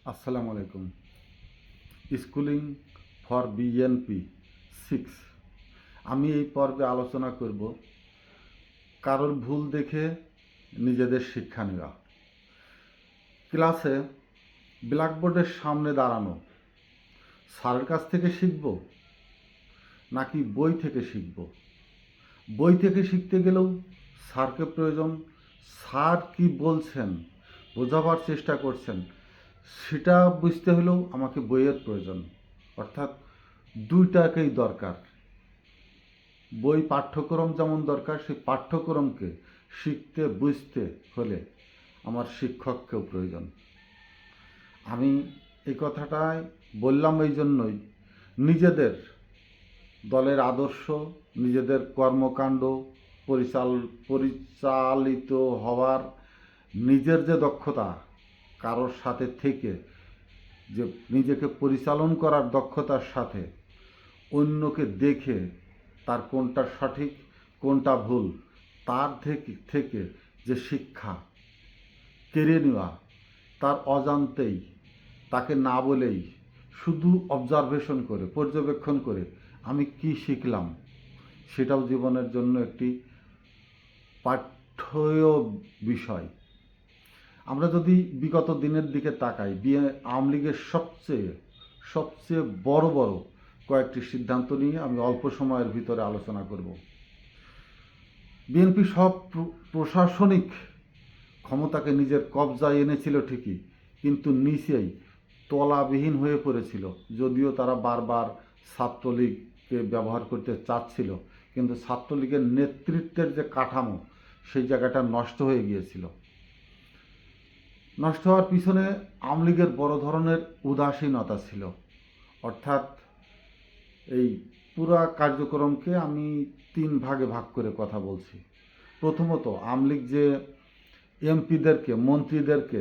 আসসালামু আলাইকুম। Schooling for BNP 6। আমি এই পর্বে আলোচনা করব কারোর ভুল দেখে নিজেদের শিক্ষা নেওয়া। ক্লাসে ব্ল্যাকবোর্ডের সামনে দাঁড়ানো, স্যারের কাছ থেকে শিখব নাকি বই থেকে শিখব? বই থেকে শিখতে গেলেও স্যারকে প্রয়োজন। স্যার কি বলছেন, বোঝাবার চেষ্টা করছেন, সেটা বুঝতে হলেও আমাকে বইয়ের প্রয়োজন। অর্থাৎ দুইটাকেই দরকার। বই পাঠ্যক্রম যেমন দরকার, সেই পাঠ্যক্রমকে শিখতে বুঝতে হলে আমার শিক্ষককেও প্রয়োজন। আমি এই কথাটাই বললাম এই জন্যই, নিজেদের দলের আদর্শ, নিজেদের কর্মকাণ্ড পরিচালিত হওয়ার নিজের যে দক্ষতা, কারোর সাথে থেকে যে নিজেকে পরিচালন করার দক্ষতার সাথে অন্যকে দেখে তার কোনটা সঠিক কোনটা ভুল তার থেকে যে শিক্ষা কেড়ে নেওয়া, তার অজান্তেই, তাকে না বলেই, শুধু অবজারভেশন করে, পর্যবেক্ষণ করে আমি কি শিখলাম, সেটাও জীবনের জন্য একটি পাঠ্য বিষয়। আমরা যদি বিগত দিনের দিকে তাকাই, আওয়ামী লীগের সবচেয়ে বড় বড় কয়েকটি সিদ্ধান্ত নিয়ে আমি অল্প সময়ের ভিতরে আলোচনা করব। বিএনপি সব প্রশাসনিক ক্ষমতাকে নিজের কবজায় এনেছিল ঠিকই, কিন্তু নিচেই তলাবিহীন হয়ে পড়েছিল। যদিও তারা বারবার ছাত্রলীগকে ব্যবহার করতে চাচ্ছিল, কিন্তু ছাত্রলীগের নেতৃত্বের যে কাঠামো, সেই জায়গাটা নষ্ট হয়ে গিয়েছিল। নষ্ট হওয়ার পিছনে আওয়ামী লীগের বড় ধরনের উদাসীনতা ছিল। অর্থাৎ এই পুরা কার্যক্রমকে আমি 3 ভাগে ভাগ করে কথা বলছি। প্রথমত, আওয়ামী লীগ যে এমপিদেরকে, মন্ত্রীদেরকে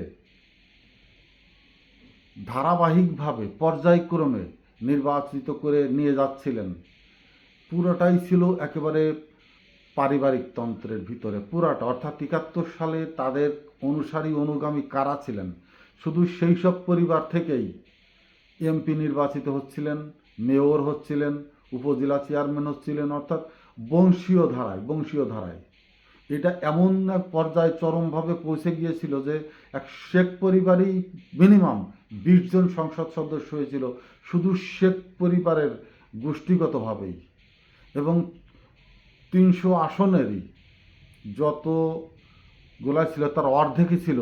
ধারাবাহিকভাবে পর্যায়ক্রমে নির্বাচিত করে নিয়ে যাচ্ছিলেন, পুরোটাই ছিল একেবারে পারিবারিক তন্ত্রের ভিতরে। পুরাটা, অর্থাৎ ৭১ সালে তাদের অনুসারী অনুগামী কারা ছিলেন, শুধু সেই সব পরিবার থেকেই এমপি নির্বাচিত হচ্ছিলেন, মেয়র হচ্ছিলেন, উপজেলা চেয়ারম্যান হচ্ছিলেন। অর্থাৎ বংশীয় ধারায় এটা এমন এক পর্যায়ে চরমভাবে পৌঁছে গিয়েছিল যে এক শেখ পরিবারই মিনিমাম 20 জন সংসদ সদস্য হয়েছিল, শুধু শেখ পরিবারের গোষ্ঠীগতভাবেই। এবং 300 আসনেরই যতগুলা ছিল তার অর্ধেকই ছিল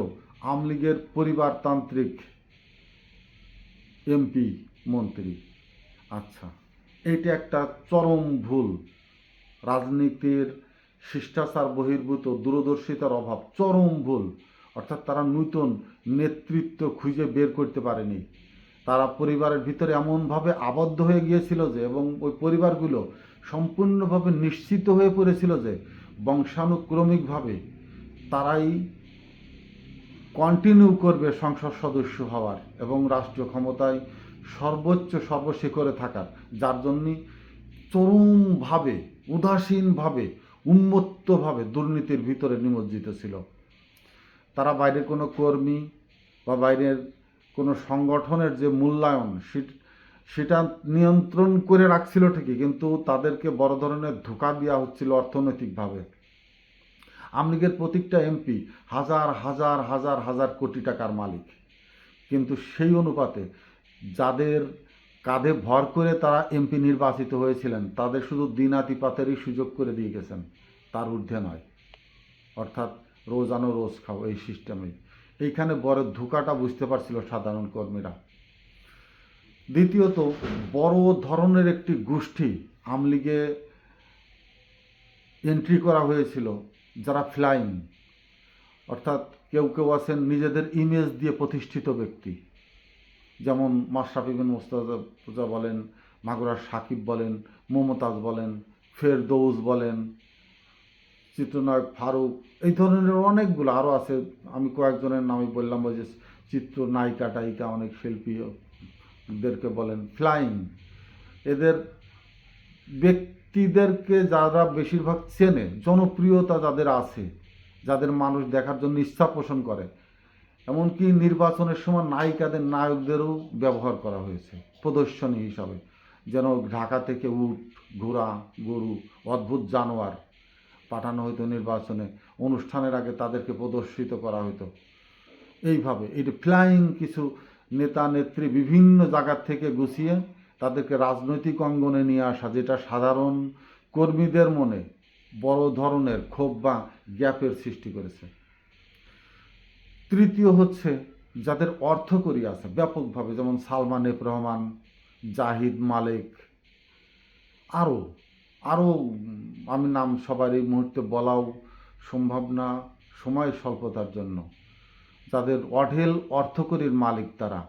আওয়ামী লীগের পরিবারতান্ত্রিক এমপি, মন্ত্রী। আচ্ছা, এইটা একটা চরম ভুল। রাজনীতির শিষ্টাচার বহির্ভূত দূরদর্শিতার অভাব, চরম ভুল। অর্থাৎ তারা নূতন নেতৃত্ব খুঁজে বের করতে পারেনি। তারা পরিবারের ভিতরে এমনভাবে আবদ্ধ হয়ে গিয়েছিল যে, এবং ওই পরিবারগুলো সম্পূর্ণভাবে নিশ্চিত হয়ে পড়েছিল যে বংশানুক্রমিকভাবে তারাই কন্টিনিউ করবে সংসদ সদস্য হওয়ার এবং রাষ্ট্রীয় ক্ষমতায় সর্বশিখরে থাকার, যার জন্যে চরমভাবে, উদাসীনভাবে, উন্মত্তভাবে দুর্নীতির ভিতরে নিমজ্জিত ছিল। তারা বাইরের কোনো কর্মী বা বাইরের কোনো সংগঠনের যে মূল্যায়ন, সেটা নিয়ন্ত্রণ করে রাখছিল ঠিকই, কিন্তু তাদেরকে বড় ধরনের ধোঁকা দেওয়া হচ্ছিল অর্থনৈতিকভাবে। আওয়ামী লীগের প্রত্যেকটা এমপি হাজার হাজার হাজার হাজার কোটি টাকার মালিক, কিন্তু সেই অনুপাতে যাদের কাঁধে ভর করে তারা এমপি নির্বাচিত হয়েছিলেন, তাদের শুধু দিনাতিপাতেরই সুযোগ করে দিয়ে গেছেন, তার ঊর্ধ্বে নয়। অর্থাৎ রোজ আনো রোজ খাও, এই সিস্টেমেই। এইখানে বড় ধোঁকাটা বুঝতে পারছিল সাধারণ কর্মীরা। দ্বিতীয়ত, বড় ধরনের একটি গোষ্ঠী আওয়ামী লীগে এন্ট্রি করা হয়েছিল, যারা ফ্লাইং, অর্থাৎ কেউ কেউ আছেন নিজেদের ইমেজ দিয়ে প্রতিষ্ঠিত ব্যক্তি, যেমন মাশরাফি বিন মুর্তজা বলেন, মাগুরা সাকিব বলেন, মমতাজ বলেন, ফেরদৌস বলেন, চিত্রনায়ক ফারুক, এই ধরনের অনেকগুলো আরও আছে। আমি কয়েকজনের নামই বললাম, ওই যে চিত্রনায়িকা টায়িকা, অনেক শিল্পীদেরকে বলেন ফ্লাইং। এদের ব্যক্তিদেরকে যারা বেশিরভাগ চেনে, জনপ্রিয়তা যাদের আছে, যাদের মানুষ দেখার জন্য ইচ্ছা পোষণ করে, এমনকি নির্বাচনের সময় নায়িকাদের নায়কদেরও ব্যবহার করা হয়েছে প্রদর্শনী হিসাবে, যেন ঢাকা থেকে উট, ঘোড়া, গরু, অদ্ভুত জানোয়ার পাঠানো হতো নির্বাচনে, অনুষ্ঠানের আগে তাদেরকে প্রদর্শিত করা হতো। এইভাবে এটি ফ্লাইং কিছু নেতা নেত্রী বিভিন্ন জায়গার থেকে গুছিয়ে তাদেরকে রাজনৈতিক অঙ্গনে নিয়ে আসা, যেটা সাধারণ কর্মীদের মনে বড় ধরনের ক্ষোভ বা গ্যাপের সৃষ্টি করেছে। তৃতীয় হচ্ছে যাদের অর্থকরী আছে ব্যাপকভাবে, যেমন সালমান এফ রহমান, জাহিদ মালিক, আরও আরও আমি নাম সবার এই মুহূর্তে বলাও সম্ভব না সময় স্বল্পতার জন্য। যাদের অঢেল অর্থকরীর মালিক, তারা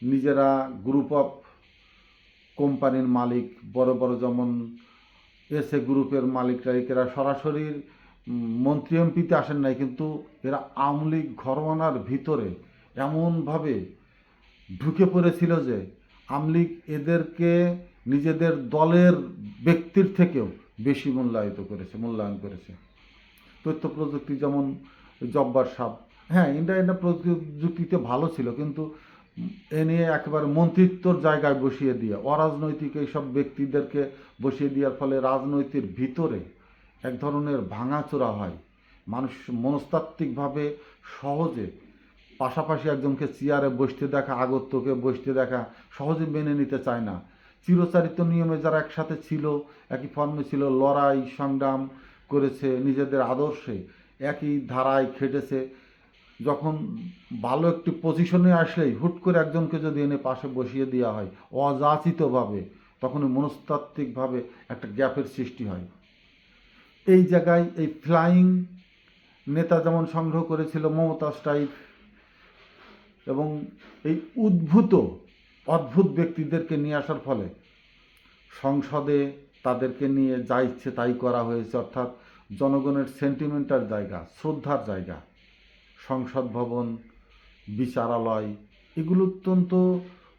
নিজেরা গ্রুপ অফ কোম্পানির মালিক, বড় বড় যেমন এসএ গ্রুপের মালিকরা, এরা সরাসরি মন্ত্রী এমপিতে আসেন নাই, কিন্তু এরা আওয়ামী লীগ ঘরোয়ানার ভিতরে এমনভাবে ঢুকে পড়েছিল যে আওয়ামী লীগ এদেরকে নিজেদের দলের ব্যক্তির থেকেও বেশি মূল্যায়ন করেছে। তথ্য প্রযুক্তি যেমন জব্বার সাহেব, হ্যাঁ ইন্টারনেট প্রযুক্তিতে ভালো ছিল, কিন্তু এ নিয়ে একেবারে মন্ত্রিত্বর জায়গায় বসিয়ে দিয়ে অরাজনৈতিক এইসব ব্যক্তিদেরকে বসিয়ে দেওয়ার ফলে রাজনৈতিক ভিতরে এক ধরনের ভাঙাচোরা হয়। মানুষ মনস্তাত্ত্বিকভাবে সহজে পাশাপাশি একজনকে চেয়ারে বসতে দেখা, আগত্যকে বসতে দেখা সহজে মেনে নিতে চায় না। চিরচারিত নিয়মে যারা একসাথে ছিল, একই ফর্মে ছিল, লড়াই সংগ্রাম করেছে, নিজেদের আদর্শে একই ধারায় খেটেছে, যখন ভালো একটি পজিশনে আসলেই হুট করে একজনকে যদি এনে পাশে বসিয়ে দেওয়া হয় অযাচিতভাবে, তখন মনস্তাত্ত্বিকভাবে একটা গ্যাপের সৃষ্টি হয়। এই জায়গায় এই ফ্লাইং নেতা যেমন সংগ্রহ করেছিল মমতাজ টাইপ, এবং এই অদ্ভুত ব্যক্তিদেরকে নিয়ে আসার ফলে সংসদে তাদেরকে নিয়ে যা ইচ্ছে তাই করা হয়েছে, অর্থাৎ জনগণের সেন্টিমেন্টাল জায়গা, শ্রদ্ধার জায়গা, সংসদ ভবন, বিচারালয়, এগুলো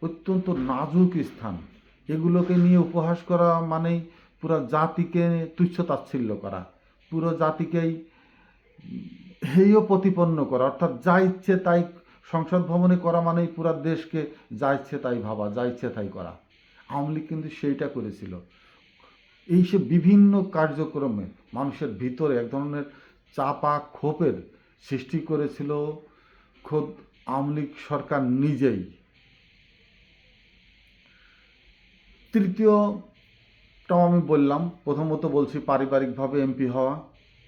অত্যন্ত নাজুক স্থান। এগুলোকে নিয়ে উপহাস করা মানেই পুরো জাতিকে তুচ্ছ তাচ্ছিল্য করা, পুরো জাতিকেই হেয় প্রতিপন্ন করা, অর্থাৎ যা ইচ্ছে তাই সংসদ ভবনে করা মানেই পুরো দেশকে যা ইচ্ছে তাই ভাবা, যা ইচ্ছে তাই করা। আওয়ামী লীগ কিন্তু সেইটা করেছিল। এইসব বিভিন্ন কার্যক্রমে মানুষের ভিতরে এক ধরনের চাপা ক্ষোভের সৃষ্টি করেছিল খোদ আওয়ামী লীগ সরকার নিজেই। তৃতীয়টাও আমি বললাম, প্রথমত বলছি পারিবারিকভাবে এমপি হওয়া,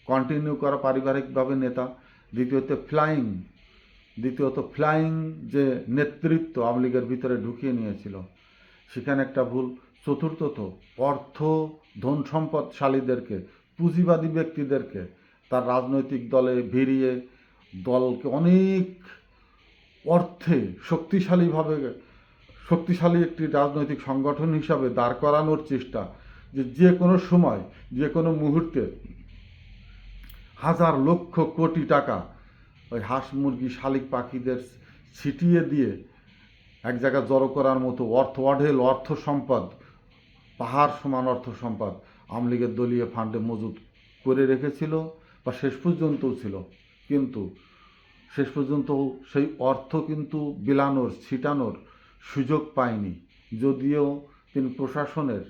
কন্টিনিউ করা পারিবারিকভাবে নেতা। দ্বিতীয়ত ফ্লাইং যে নেতৃত্ব আওয়ামী লীগের ভিতরে ঢুকিয়ে নিয়েছিল, সেখানে একটা ভুল। চতুর্থত ধন সম্পদশালীদেরকে, পুঁজিবাদী ব্যক্তিদেরকে তার রাজনৈতিক দলে ভিড়িয়ে দলকে অনেক অর্থে শক্তিশালী একটি রাজনৈতিক সংগঠন হিসাবে দাঁড় করানোর চেষ্টা, যে কোনো সময় যে কোনো মুহূর্তে হাজার লক্ষ কোটি টাকা ওই হাঁস মুরগি শালিক পাখিদের ছিটিয়ে দিয়ে এক জায়গায় জড়ো করার মতো অঢেল অর্থ সম্পদ, পাহাড় সমান অর্থ সম্পদ আওয়ামী লীগের দলীয় ফান্ডে মজুত করে রেখেছিল বা শেষ পর্যন্তও ছিল। কিন্তু শেষ পর্যন্ত সেই অর্থ কিন্তু বিলানোর ছিটানোর সুযোগ পায়নি, যদিও তিনি প্রশাসনের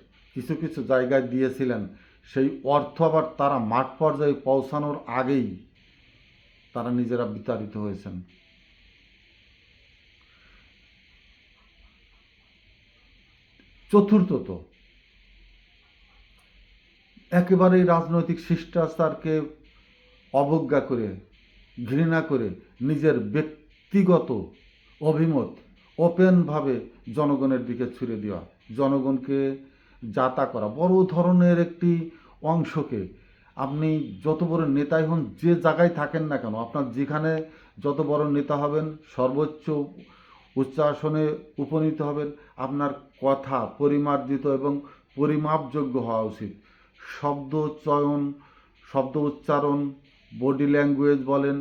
কিছু জায়গায় দিয়েছিলেন। সেই অর্থ আবার তারা মাঠ পর্যায়ে পৌঁছানোর আগেই তারা নিজেরা বিতাড়িত হয়েছেন। চতুর্থত একেবারেই রাজনৈতিক শিষ্টাচারকে অবজ্ঞা করে, ঘৃণা করে নিজের ব্যক্তিগত অভিমত ওপেনভাবে জনগণের দিকে ছুড়ে দেওয়া, জনগণকে যাতা করা। বড় ধরনের একটি অংশকে, আপনি যত বড় নেতাই হন, যে জায়গায় থাকেন না কেন, আপনার যেখানে যত বড় নেতা হবেন, সর্বোচ্চ উচ্চ আসনে উপনীত হবেন, আপনার কথা পরিমার্জিত এবং পরিমাপযোগ্য হওয়া উচিত। শব্দ চয়ন, শব্দ উচ্চারণ, বডি ল্যাঙ্গুয়েজ বলেন,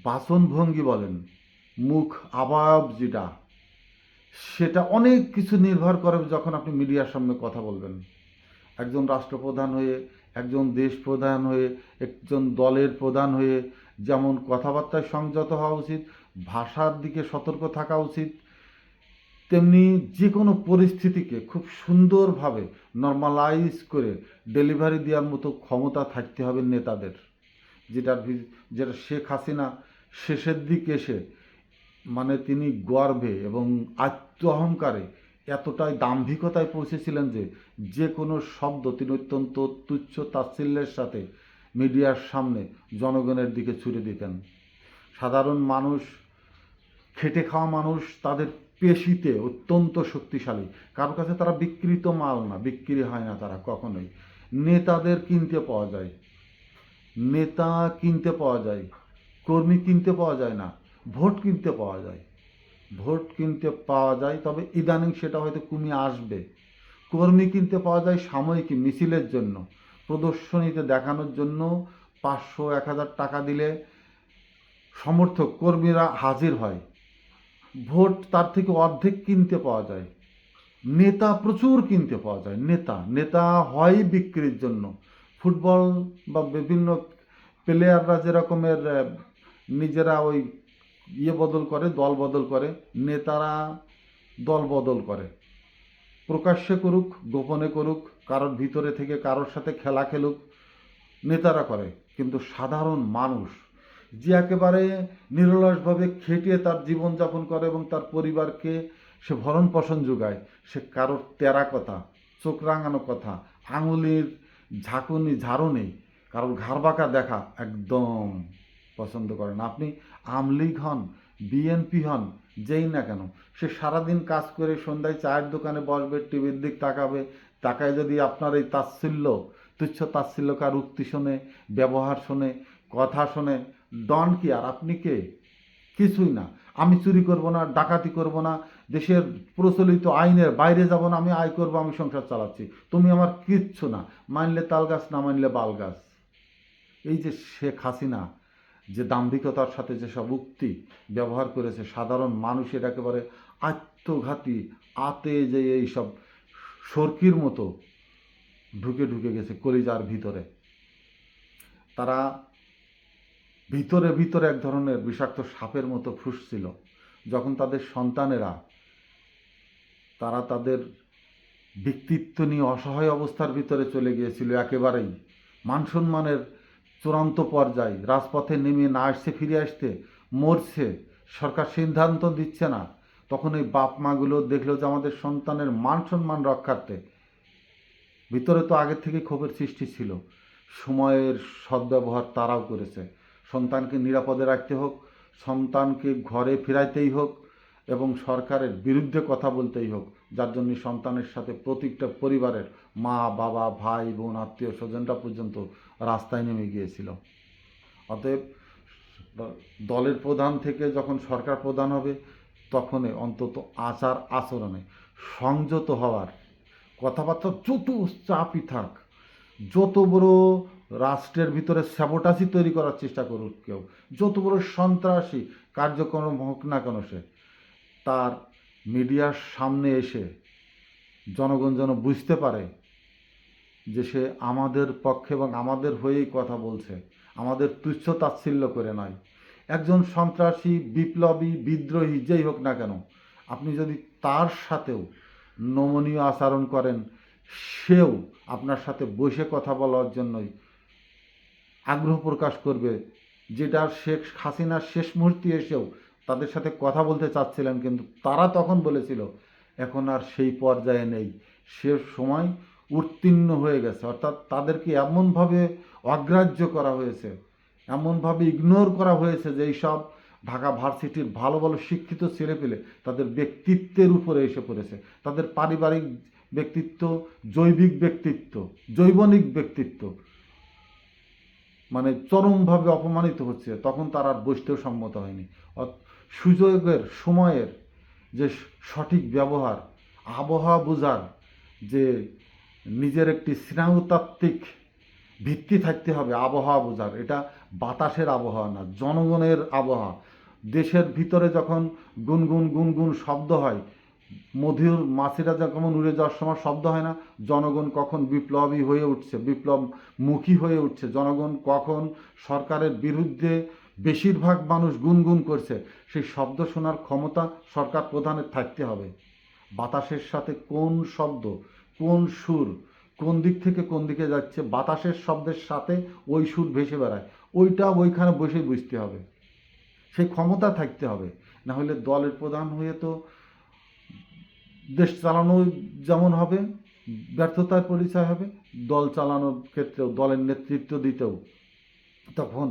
বাচনভঙ্গি বলেন, মুখ আবয়ব যেটা, সেটা অনেক কিছু নির্ভর করে যখন আপনি মিডিয়ার সামনে কথা বলবেন। একজন রাষ্ট্রপ্রধান হয়ে, একজন দেশ প্রধান হয়ে, একজন দলের প্রধান হয়ে যেমন কথাবার্তায় সংযত হওয়া উচিত, ভাষার দিকে সতর্ক থাকা উচিত, তেমনি যে কোনো পরিস্থিতিকে খুব সুন্দরভাবে নর্মালাইজ করে ডেলিভারি দেওয়ার মতো ক্ষমতা থাকতে হবে নেতাদের। যেটা শেখ হাসিনা শেষের দিকে এসে মানে তিনি গর্বে এবং আত্ম অহংকারে এতটাই দাম্ভিকতায় পৌঁছেছিলেন যে যে কোনো শব্দ তিনি অত্যন্ত তুচ্ছ তাচ্ছিল্যের সাথে মিডিয়ার সামনে জনগণের দিকে ছুড়ে দিতেন। সাধারণ মানুষ, খেটে খাওয়া মানুষ তাদের পেশিতে অত্যন্ত শক্তিশালী, কারোর কাছে তারা বিক্রিত মাল না, বিক্রি হয় না তারা কখনোই। নেতাদের কিনতে পাওয়া যায়, নেতা কিনতে পাওয়া যায়, কর্মী কিনতে পাওয়া যায় না, ভোট কিনতে পাওয়া যায়, ভোট কিনতে পাওয়া যায়, তবে ইদানিং সেটা হয়তো কমে আসবে। কর্মী কিনতে পাওয়া যায় সাময়িক মিছিলের জন্য, প্রদর্শনীতে দেখানোর জন্য 500-1000 টাকা দিলে সমর্থক কর্মীরা হাজির হয়। ভোট তার থেকে অর্ধেক কিনতে পাওয়া যায়। নেতা প্রচুর কিনতে পাওয়া যায়, নেতা নেতা হয় বিক্রির জন্য। ফুটবল বা বিভিন্ন প্লেয়াররা যেরকমের নিজেরা ওই বদল করে, দল বদল করে, নেতারা দল বদল করে, প্রকাশ্যে করুক গোপনে করুক, কারোর ভিতরে থেকে কারোর সাথে খেলা খেলুক, নেতারা করে। কিন্তু সাধারণ মানুষ যে একেবারে নিরলসভাবে খেটিয়ে তার জীবনযাপন করে এবং তার পরিবারকে সে ভরণ পোষণ যোগায়, সে কারোর তেরা কথা, চোখ রাঙানো কথা, আঙুলির ঝাড়ুনি, কারোর ঘাড় বাঁকা দেখা একদম পছন্দ করে না। আপনি আমলিগ হন, বিএনপি হন, যেই না কেন, সে সারাদিন কাজ করে সন্ধ্যায় চায়ের দোকানে বসবে, টিভির দিক তাকাবে, তাকায় যদি আপনার এই তাচ্ছিল্য, তুচ্ছ তাচ্ছিল্যকার উক্তি শোনে, ব্যবহার শোনে, কথা শোনে, ডন কি আর আপনি কে? কিছুই না। আমি চুরি করব না, ডাকাতি করব না, দেশের প্রচলিত আইনের বাইরে যাব না, আমি আয় করব, আমি সংসার চালাচ্ছি, তুমি আমার কিচ্ছু না, মানলে তাল গাছ না মানলে বাল গাছ। এই যে শেখ হাসিনা যে দাম্ভিকতার সাথে যেসব উক্তি ব্যবহার করেছে, সাধারণ মানুষের একেবারে আত্মঘাতী আতে যে এইসব সরকির মতো ঢুকে ঢুকে গেছে কলিজার ভিতরে। তারা ভিতরে ভিতরে এক ধরনের বিষাক্ত সাপের মতো ফুঁসছিল। যখন তাদের সন্তানেরা তারা তাদের ব্যক্তিত্ব নিয়ে অসহায় অবস্থার ভিতরে চলে গিয়েছিল, একেবারেই মান সম্মানের চূড়ান্ত পর্যায়ে, রাজপথে নেমে না আসছে, ফিরে আসতে মরছে, সরকার সিদ্ধান্ত দিচ্ছে না, তখন এই বাপ মাগুলো দেখলো যে আমাদের সন্তানের মান সম্মান রক্ষার্থে, ভিতরে তো আগের থেকে ক্ষোভের সৃষ্টি ছিল, সময়ের সদ্ব্যবহার তারাও করেছে। সন্তানকে নিরাপদে রাখতে হোক, সন্তানকে ঘরে ফেরাইতেই হোক এবং সরকারের বিরুদ্ধে কথা বলতেই হোক, যার জন্য সন্তানের সাথে প্রত্যেকটা পরিবারের মা বাবা ভাই বোন আত্মীয় স্বজনরা পর্যন্ত রাস্তায় নেমে গিয়েছিল। অতএব দলের প্রধান থেকে যখন সরকার প্রধান হবে, তখনই অন্তত আচার আচরণে সংযত হওয়ার, কথাবার্তা যত চাপই থাক, যত বড় রাষ্ট্রের ভিতরে স্যাবোটাসি তৈরি করার চেষ্টা করুক কেউ, যত বড় সন্ত্রাসী কার্যক্রম হোক না কেন, সে তার মিডিয়ার সামনে এসে জনগণ যেন বুঝতে পারে যে সে আমাদের পক্ষে এবং আমাদের হয়েই কথা বলছে, আমাদের তুচ্ছ তাচ্ছিল্য করে নয়। একজন সন্ত্রাসী, বিপ্লবী, বিদ্রোহী যেই হোক না কেন, আপনি যদি তার সাথেও নমনীয় আচরণ করেন, সেও আপনার সাথে বসে কথা বলার জন্যই আগ্রহ প্রকাশ করবে। যেটা শেখ হাসিনার শেষ মুহূর্তে এসেও তাদের সাথে কথা বলতে চাচ্ছিলেন, কিন্তু তারা তখন বলেছিল এখন আর সেই পর্যায়ে নেই, সে সময় উত্তীর্ণ হয়ে গেছে। অর্থাৎ তাদেরকে এমনভাবে অগ্রাহ্য করা হয়েছে, এমনভাবে ইগনোর করা হয়েছে যে এইসব ঢাকা ভার্সিটির ভালো ভালো শিক্ষিত ছেলেপেলে তাদের ব্যক্তিত্বের উপরে এসে পড়েছে, তাদের পারিবারিক ব্যক্তিত্ব, জৈবিক ব্যক্তিত্ব, জৈবনিক ব্যক্তিত্ব মানে চরমভাবে অপমানিত হচ্ছে। তখন তার আর বসতেও সম্মত হয়নি। সুযোগের, সময়ের যে সঠিক ব্যবহার, আবহাওয়া বোঝার যে নিজের একটি স্নায়ুতাত্ত্বিক ভিত্তি থাকতে হবে, আবহাওয়া বোঝার, এটা বাতাসের আবহাওয়া না, জনগণের আবহাওয়া। দেশের ভিতরে যখন গুনগুন গুনগুন শব্দ হয়, মধুর মাছিরা যখন উড়ে যাওয়ার সময় শব্দ হয় না, জনগণ কখন বিপ্লবী হয়ে উঠছে, বিপ্লবমুখী হয়ে উঠছে, জনগণ কখন সরকারের বিরুদ্ধে বেশিরভাগ মানুষ গুনগুন করছে, সেই শব্দ শোনার ক্ষমতা সরকার প্রধানের থাকতে হবে। বাতাসের সাথে কোন শব্দ, কোন সুর, কোন দিক থেকে কোন দিকে যাচ্ছে, বাতাসের শব্দের সাথে ওই সুর ভেসে বেড়ায়, ওইটা ওইখানে বসে বুঝতে হবে, সেই ক্ষমতা থাকতে হবে। না হলে দলের প্রধান হয়ে তো দেশ চালানো যেমন হবে, ব্যর্থতার পরিচয় হবে, দল চালানোর ক্ষেত্রেও, দলের নেতৃত্ব দিতেও তখন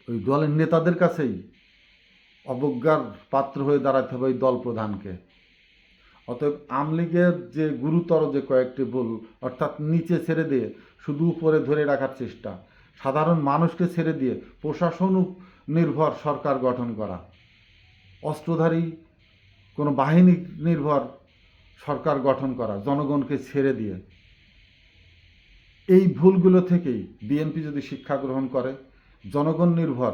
ওই দলের নেতাদের কাছেই অবজ্ঞার পাত্র হয়ে দাঁড়াতে হবে ওই দল প্রধানকে। অতএব আমলীগের যে গুরুতর যে কয়েকটি ভুল, অর্থাৎ নিচে ছেড়ে দিয়ে শুধু উপরে ধরে রাখার চেষ্টা, সাধারণ মানুষকে ছেড়ে দিয়ে প্রশাসন নির্ভর সরকার গঠন করা, অস্ত্রধারী কোনো বাহিনী নির্ভর সরকার গঠন করা জনগণকে ছেড়ে দিয়ে, এই ভুলগুলো থেকেই বিএনপি যদি শিক্ষা গ্রহণ করে, জনগণ নির্ভর,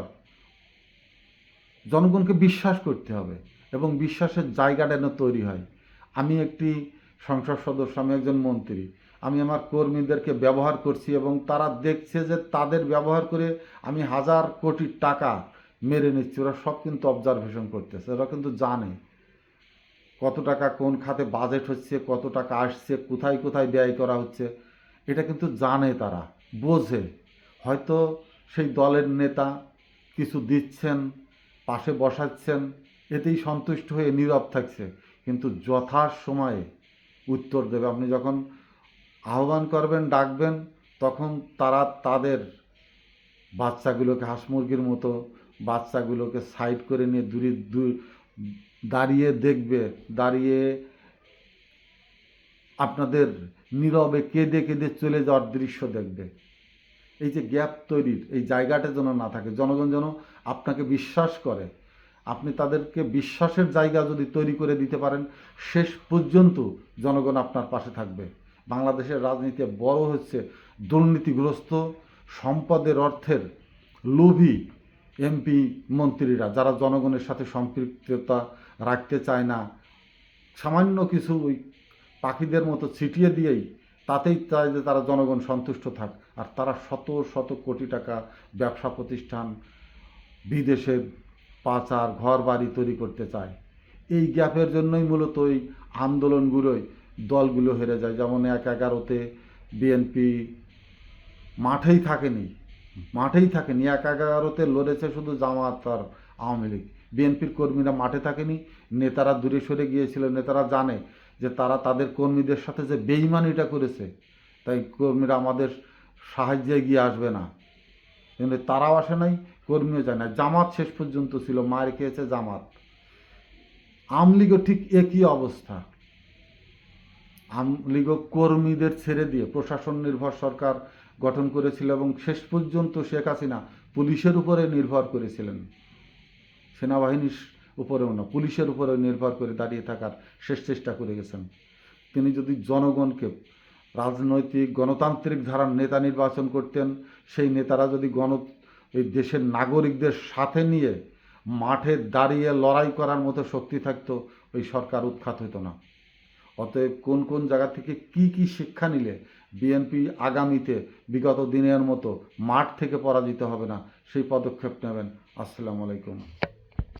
জনগণকে বিশ্বাস করতে হবে এবং বিশ্বাসের জায়গাটা যেন তৈরি হয়। আমি একটি সংসদ সদস্য, আমি একজন মন্ত্রী, আমি আমার কর্মীদেরকে ব্যবহার করছি এবং তারা দেখছে যে তাদের ব্যবহার করে আমি হাজার কোটি টাকা মেরে নিচ্ছি। ওরা সব কিন্তু অবজারভেশন করতেছে, ওরা কিন্তু জানে কত টাকা কোন খাতে বাজেট হচ্ছে, কত টাকা আসছে, কোথায় কোথায় ব্যয় করা হচ্ছে, এটা কিন্তু জানে, তারা বোঝে। হয়তো সেই দলের নেতা কিছু দিচ্ছেন, পাশে বসাচ্ছেন, এতেই সন্তুষ্ট হয়ে নীরব থাকছে, কিন্তু যথাসময়ে উত্তর দেবে। আপনি যখন আহ্বান করবেন, ডাকবেন, তখন তারা তাদের বাচ্চাগুলোকে হাঁস মুরগির মতো বাচ্চাগুলোকে সাইড করে নিয়ে দাঁড়িয়ে দেখবে, দাঁড়িয়ে আপনাদের নীরবে কেঁদে কেঁদে চলে যাওয়ার দৃশ্য দেখবে। এই যে গ্যাপ তৈরির এই জায়গাটা যেন না থাকে, জনগণ যেন আপনাকে বিশ্বাস করে। আপনি তাদেরকে বিশ্বাসের জায়গা যদি তৈরি করে দিতে পারেন, শেষ পর্যন্ত জনগণ আপনার পাশে থাকবে। বাংলাদেশের রাজনীতিতে বড় হচ্ছে দুর্নীতিগ্রস্ত, সম্পদের অর্থের লোভী এমপি মন্ত্রীরা, যারা জনগণের সাথে সম্পৃক্ততা রাখতে চায় না, সামান্য কিছু ওই পাখিদের মতো ছিটিয়ে দিয়েই তাতেই চায় যে তারা জনগণ সন্তুষ্ট থাক, আর তারা শত শত কোটি টাকা ব্যবসা প্রতিষ্ঠান বিদেশে পাচার, ঘর বাড়ি তৈরি করতে চায়। এই গ্যাপের জন্যই মূলত ওই আন্দোলনগুলোই দলগুলো হেরে যায়। যেমন ১/১১-তে বিএনপি মাঠেই থাকেনি, ১/১১-তে লড়েছে শুধু জামাত আর আওয়ামী লীগ, বিএনপির কর্মীরা মাঠে থাকেনি, নেতারা দূরে সরে গিয়েছিল। নেতারা জানে যে তারা তাদের কর্মীদের সাথে যে বেইমানিটা করেছে, তাই কর্মীরা আমাদের সাহায্যে এগিয়ে আসবে না, কিন্তু তারাও আসে নাই, কর্মীও যায় না। জামাত শেষ পর্যন্ত ছিল, মার খেয়েছে জামাত। আওয়ামী লীগও ঠিক একই অবস্থা। আওয়ামী লীগও কর্মীদের ছেড়ে দিয়ে প্রশাসন নির্ভর সরকার গঠন করেছিল এবং শেষ পর্যন্ত শেখ হাসিনা পুলিশের উপরে নির্ভর করেছিলেন, সেনাবাহিনীর উপরেও না, পুলিশের উপরে নির্ভর করে দাঁড়িয়ে থাকার শেষ চেষ্টা করে গেছেন। তিনি যদি জনগণকে রাজনৈতিক গণতান্ত্রিক ধারার নেতা নির্বাচন করতেন, সেই নেতারা যদি এই দেশের নাগরিকদের সাথে নিয়ে মাঠে দাঁড়িয়ে লড়াই করার মতো শক্তি থাকতো, ওই সরকার উৎখাত হতো না। অতএব কোন কোন জায়গা থেকে কি কি শিক্ষা নিলে বিএনপি আগামীতে বিগত দিনের মতো মাঠ থেকে পরাজিত হবে না, সেই পদক্ষেপ নেবেন। আসসালামু আলাইকুম।